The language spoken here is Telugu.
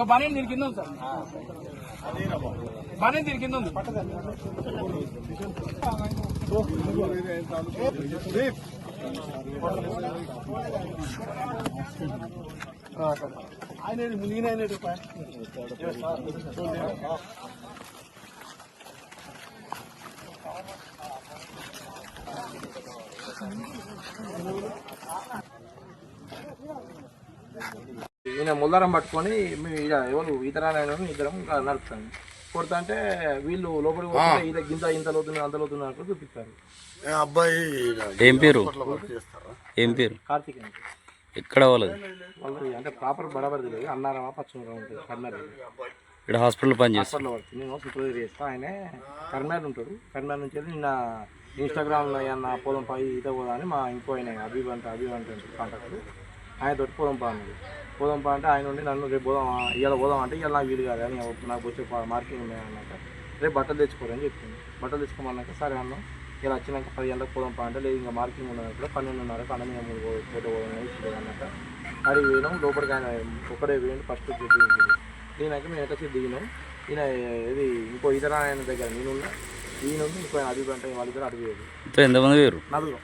బానే దీని కింద ఉంది సార్, బానే దీని కింద ఉంది. ఆయన ఈయన ముల్లారం పట్టుకొని ఎవరు ఈతరాయన ఇద్దరం నడుపుతాను. కొడతా అంటే వీళ్ళు లోపలికి పోతే ఈత గింత ఇంత లోతున్నా అంత లోతున్నా చూపిస్తారు. అబ్బాయి ఏం పేరు? ఏం పేరు? కార్తీక్. ఎక్కడ వాళ్ళది? వాళ్ళది అంటే ప్రాపర్ బరాబర్ తెలియదు, అన్నారమా పచ్చమరా ఉంటుంది కర్నూలు. ఇక్కడ హాస్పిటల్ పని హాస్పిటల్లో పడుతుంది. నేను సూపర్వైజర్ చేస్తా. ఆయనే కర్నూలు ఉంటాడు. కర్నూలు నుంచి వెళ్ళి నిన్న ఇన్స్టాగ్రామ్లో ఏమన్నా పోదాం పై ఈత పోదా అని మా ఇంకో ఆయన అభివంటే కాంటాక్ట్ ఆయన తోటి పోదాం పా అన్నది. పోదాం పా అంటే ఆయన ఉండి నన్ను రేపు పోదాం ఇవాళ పోదాం అంటే ఇవాళ నాకు వీలు కాదు అని నాకు వచ్చే మార్కింగ్ ఉన్నాయన్నాక రేపు బట్టలు తెచ్చుకోరని చెప్పింది. బట్టలు తెచ్చుకోమన్నాక సరే అన్నాం. ఇలా వచ్చినాక 10 గంటలకు పోదాం పా అంటే లేదు ఇంకా మార్కింగ్ ఉన్నది కూడా 12:30 12 ఫోటో పోదాం అన్నాక అది వేయడం లోపలికి ఆయన ఒక్కడే వేయండి ఫస్ట్ దిగింది. దిగినాక మేము ఎక్కడ దిగినాం. ఈయన ఇది ఇంకో ఇతర ఆయన దగ్గర నేనున్నా, ఈయన ఇంకో ఆయన అభివంటే వాళ్ళిద్దరు అడిగేది. ఎంతమంది వేరు? నలుగురు.